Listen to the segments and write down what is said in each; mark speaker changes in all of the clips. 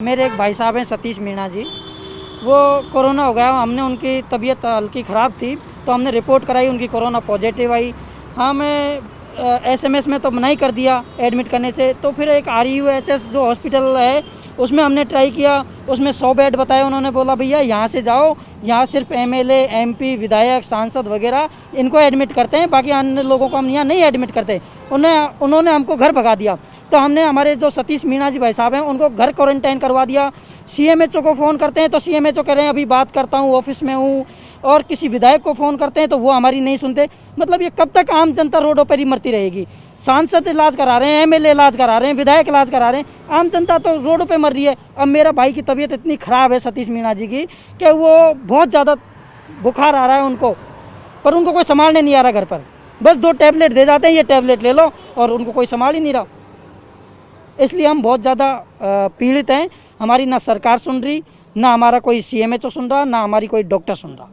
Speaker 1: मेरे एक भाई साहब हैं सतीश मीणा जी, वो कोरोना हो गया। हमने उनकी तबीयत हल्की ख़राब थी तो हमने रिपोर्ट कराई, उनकी कोरोना पॉजिटिव आई। हमें एसएमएस में तो मना ही कर दिया एडमिट करने से। तो फिर एक RUHS जो हॉस्पिटल है उसमें हमने ट्राई किया, उसमें 100 बेड बताए। उन्होंने बोला भैया यहाँ से जाओ, यहाँ सिर्फ MLA MP विधायक सांसद वगैरह इनको एडमिट करते हैं, बाकी अन्य लोगों को हम यहाँ नहीं एडमिट करते। उन्होंने हमको घर भगा दिया। तो हमने हमारे जो सतीश मीणा जी भाई साहब हैं उनको घर क्वारंटाइन करवा दिया। CMHO को फ़ोन करते हैं तो CMHO कह रहे हैं अभी बात करता हूँ, ऑफिस में हूँ। और किसी विधायक को फ़ोन करते हैं तो वो हमारी नहीं सुनते। मतलब ये कब तक आम जनता रोडों पर ही मरती रहेगी? सांसद इलाज करा रहे हैं, MLA इलाज करा रहे हैं, विधायक इलाज करा रहे हैं, आम जनता तो रोडों पे मर रही है। अब मेरा भाई की तबीयत इतनी ख़राब है सतीश मीणा जी की कि वो बहुत ज़्यादा बुखार आ रहा है उनको, पर उनको कोई संभालने नहीं आ रहा घर पर। बस 2 टैबलेट दे जाते हैं, ये टैबलेट ले लो, और उनको कोई संभाल ही नहीं रहा। इसलिए हम बहुत ज़्यादा पीड़ित हैं। हमारी ना सरकार सुन रही, ना हमारा कोई CMHO सुन रहा, ना हमारी कोई डॉक्टर सुन रहा।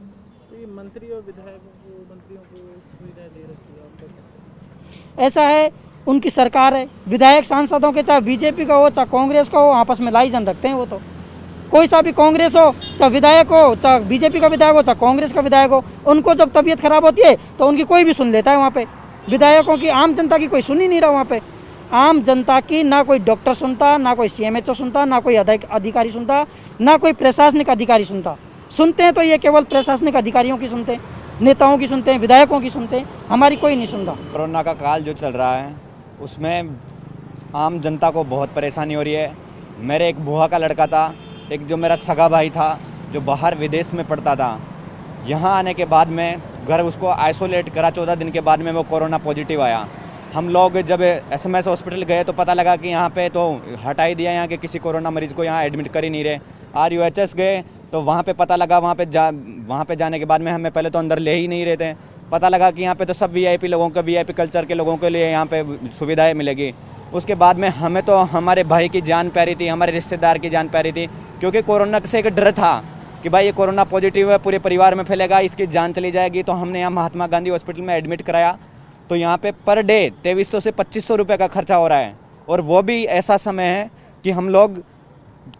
Speaker 2: तो ये मंत्री और मंत्रियों को सुविधा दे रखी है।
Speaker 1: ऐसा है, उनकी सरकार है। विधायक सांसदों के चाहे BJP का हो चाहे कांग्रेस का हो, आपस में लाई जन रखते हैं। वो तो कोई सा भी कांग्रेस हो, चाहे विधायक हो, चाहे BJP का विधायक हो, चाहे कांग्रेस का विधायक हो, उनको जब तबीयत खराब होती है तो उनकी कोई भी सुन लेता है वहाँ पे। विधायकों की, आम जनता की कोई सुन ही नहीं रहा वहाँ पे। आम जनता की ना कोई डॉक्टर सुनता, ना कोई CMHO सुनता, ना कोई अधिकारी सुनता, ना कोई प्रशासनिक अधिकारी सुनता। सुनते हैं तो ये केवल प्रशासनिक अधिकारियों की सुनते हैं, नेताओं की सुनते हैं, विधायकों की सुनते हैं, हमारी कोई नहीं सुनता।
Speaker 3: कोरोना का काल जो चल रहा है उसमें आम जनता को बहुत परेशानी हो रही है। मेरे एक बुआ का लड़का था, एक जो मेरा सगा भाई था जो बाहर विदेश में पढ़ता था, यहाँ आने के बाद में घर उसको आइसोलेट करा। 14 दिन के बाद में वो कोरोना पॉजिटिव आया। हम लोग जब SMS हॉस्पिटल गए तो पता लगा कि यहाँ पे तो हटा ही दिया, यहाँ के किसी कोरोना मरीज़ को यहाँ एडमिट कर ही नहीं रहे। RUHS गए तो वहाँ पे पता लगा, वहाँ पे जाने के बाद में हमें पहले तो अंदर ले ही नहीं रहे थे। पता लगा कि यहाँ पे तो सब VIP लोगों को, VIP कल्चर के लोगों के लिए यहाँ पे सुविधाएं मिलेगी। उसके बाद में हमें तो हमारे भाई की जान प्यारी थी, हमारे रिश्तेदार की जान प्यारी थी, क्योंकि कोरोना से एक डर था कि भाई ये कोरोना पॉजिटिव है, पूरे परिवार में फैलेगा, इसकी जान चली जाएगी। तो हमने यहाँ महात्मा गांधी हॉस्पिटल में एडमिट कराया। तो यहाँ पे पर डे 2300 से 2500 रुपये का खर्चा हो रहा है। और वो भी ऐसा समय है कि हम लोग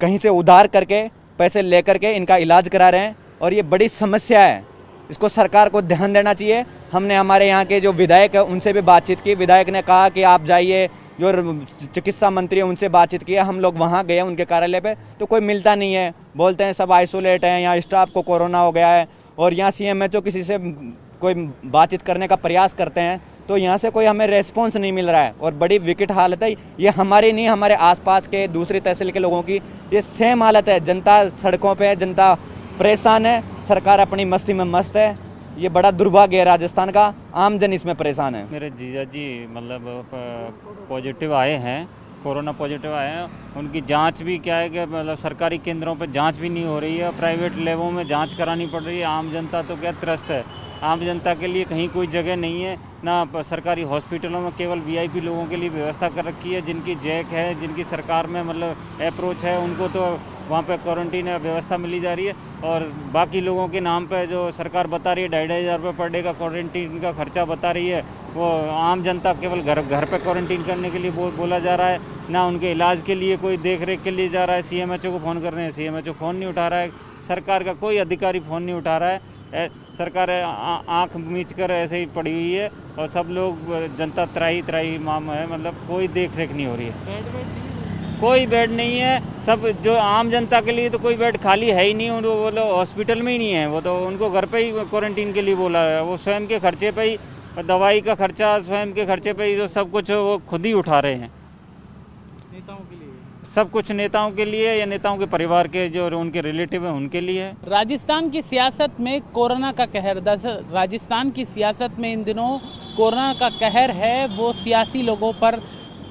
Speaker 3: कहीं से उधार करके पैसे ले करके इनका इलाज करा रहे हैं, और ये बड़ी समस्या है। इसको सरकार को ध्यान देना चाहिए। हमने हमारे यहाँ के जो विधायक है उनसे भी बातचीत की। विधायक ने कहा कि आप जाइए, जो चिकित्सा मंत्री है उनसे बातचीत किया। हम लोग वहाँ गए उनके कार्यालय पे तो कोई मिलता नहीं है, बोलते हैं सब आइसोलेट हैं, यहाँ स्टाफ को कोरोना हो गया है। और यहाँ CMHO किसी से कोई बातचीत करने का प्रयास करते हैं तो यहाँ से कोई हमें रेस्पॉन्स नहीं मिल रहा है। और बड़ी विकट हालत है ये, हमारी नहीं, हमारे आसपास के दूसरी तहसील के लोगों की ये सेम हालत है। जनता सड़कों पे है, जनता परेशान है, सरकार अपनी मस्ती में मस्त है। ये बड़ा दुर्भाग्य है राजस्थान का, आम जन इसमें परेशान है।
Speaker 2: मेरे जीजा जी मतलब पॉजिटिव आए हैं, कोरोना पॉजिटिव आए हैं। उनकी जांच भी क्या है कि मतलब सरकारी केंद्रों पे जांच भी नहीं हो रही है, प्राइवेट लेवों में जांच करानी पड़ रही है। आम जनता तो क्या त्रस्त है। आम जनता के लिए कहीं कोई जगह नहीं है, ना सरकारी हॉस्पिटलों में केवल VIP लोगों के लिए व्यवस्था कर रखी है। जिनकी जैक है, जिनकी सरकार में मतलब अप्रोच है, उनको तो वहाँ पे क्वारंटीन व्यवस्था मिली जा रही है। और बाकी लोगों के नाम पे जो सरकार बता रही है 2,500 रुपये पर डे का क्वारंटीन का खर्चा बता रही है, वो आम जनता केवल घर पे क्वारंटीन करने के लिए बोला जा रहा है। ना उनके इलाज के लिए कोई देख रेख के लिए जा रहा है। CMHO को फ़ोन कर रहे हैं, CMHO फ़ोन नहीं उठा रहा है। सरकार का कोई अधिकारी फ़ोन नहीं उठा रहा है। सरकार आँख मीच कर ऐसे ही पड़ी हुई है, और सब लोग जनता त्राही माम है। मतलब कोई देख रेख नहीं हो रही है। कोई बेड नहीं है। सब जो आम जनता के लिए तो कोई बेड खाली है ही नहीं। वो लोग हॉस्पिटल में ही नहीं है, वो तो उनको घर पे ही क्वारंटीन के लिए बोला है। वो स्वयं के खर्चे पे ही, दवाई का खर्चा स्वयं के खर्चे पे ही, जो सब कुछ वो खुद ही उठा रहे हैं। नेताओं के लिए सब कुछ, नेताओं के लिए या नेताओं के परिवार के जो उनके रिलेटिव हैं उनके लिए है।
Speaker 4: राजस्थान की सियासत में कोरोना का कहर, राजस्थान की सियासत में इन दिनों कोरोना का कहर है वो सियासी लोगों पर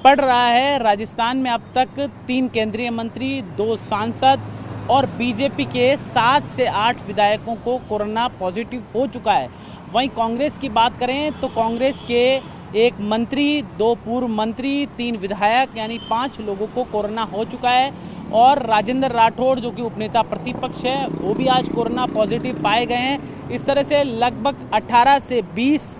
Speaker 4: पड़ रहा है। राजस्थान में अब तक 3 केंद्रीय मंत्री, 2 सांसद और BJP के 7 से 8 विधायकों को कोरोना पॉजिटिव हो चुका है। वहीं कांग्रेस की बात करें तो कांग्रेस के 1 मंत्री, 2 पूर्व मंत्री, 3 विधायक यानी 5 लोगों को कोरोना हो चुका है। और राजेंद्र राठौड़ जो कि उपनेता प्रतिपक्ष है वो भी आज कोरोना पॉजिटिव पाए गए हैं। इस तरह से लगभग 18 से 20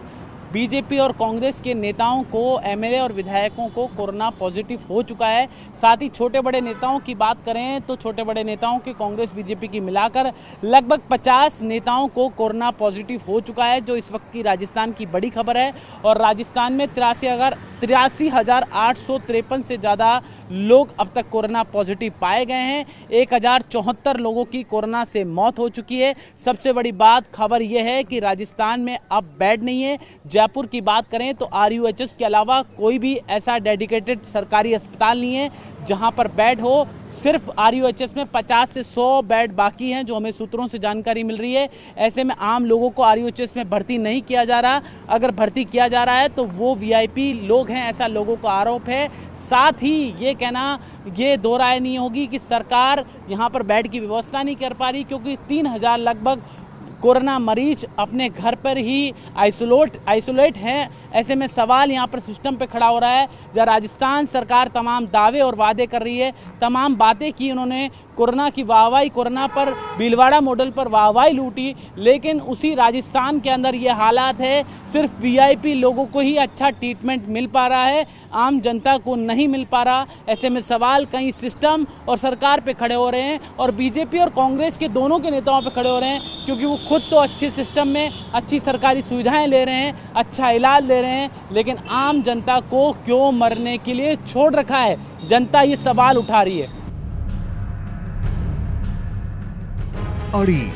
Speaker 4: बीजेपी और कांग्रेस के नेताओं को, एमएलए और विधायकों को कोरोना पॉजिटिव हो चुका है। साथ ही छोटे बड़े नेताओं की बात करें तो छोटे बड़े नेताओं के कांग्रेस बीजेपी की मिलाकर लगभग 50 नेताओं को कोरोना पॉजिटिव हो चुका है, जो इस वक्त की राजस्थान की बड़ी खबर है। और राजस्थान में 83,853 से ज़्यादा लोग अब तक कोरोना पॉजिटिव पाए गए हैं। 1074 लोगों की कोरोना से मौत हो चुकी है। सबसे बड़ी बात खबर यह है कि राजस्थान में अब बेड नहीं है। जयपुर की बात करें तो RUHS के अलावा कोई भी ऐसा डेडिकेटेड सरकारी अस्पताल नहीं है जहां पर बेड हो। सिर्फ RUHS में 50 से 100 बेड बाकी हैं, जो हमें सूत्रों से जानकारी मिल रही है। ऐसे में आम लोगों को RUHS में भर्ती नहीं किया जा रहा। अगर भर्ती किया जा रहा है तो वो VIP लोग हैं, ऐसा लोगों का आरोप है। साथ ही ये कहना, ये दो राय नहीं होगी कि सरकार यहाँ पर बेड की व्यवस्था नहीं कर पा रही, क्योंकि 3000 लगभग कोरोना मरीज अपने घर पर ही आइसोलेट हैं। ऐसे में सवाल यहाँ पर सिस्टम पे खड़ा हो रहा है। जब राजस्थान सरकार तमाम दावे और वादे कर रही है, तमाम बातें की उन्होंने, कोरोना की वाहवाही, कोरोना पर भीलवाड़ा मॉडल पर वाहवाही लूटी, लेकिन उसी राजस्थान के अंदर ये हालात है। सिर्फ VIP लोगों को ही अच्छा ट्रीटमेंट मिल पा रहा है, आम जनता को नहीं मिल पा रहा। ऐसे में सवाल कहीं सिस्टम और सरकार पे खड़े हो रहे हैं, और बीजेपी और कांग्रेस के दोनों के नेताओं पे खड़े हो रहे हैं, क्योंकि वो खुद तो अच्छे सिस्टम में अच्छी सरकारी सुविधाएं ले रहे हैं, अच्छा इलाज ले रहे हैं, लेकिन आम जनता को क्यों मरने के लिए छोड़ रखा है। जनता ये सवाल उठा रही है।
Speaker 5: अड़ी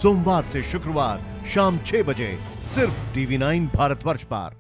Speaker 5: सोमवार से शुक्रवार शाम 6 बजे सिर्फ TV9 भारतवर्ष पर।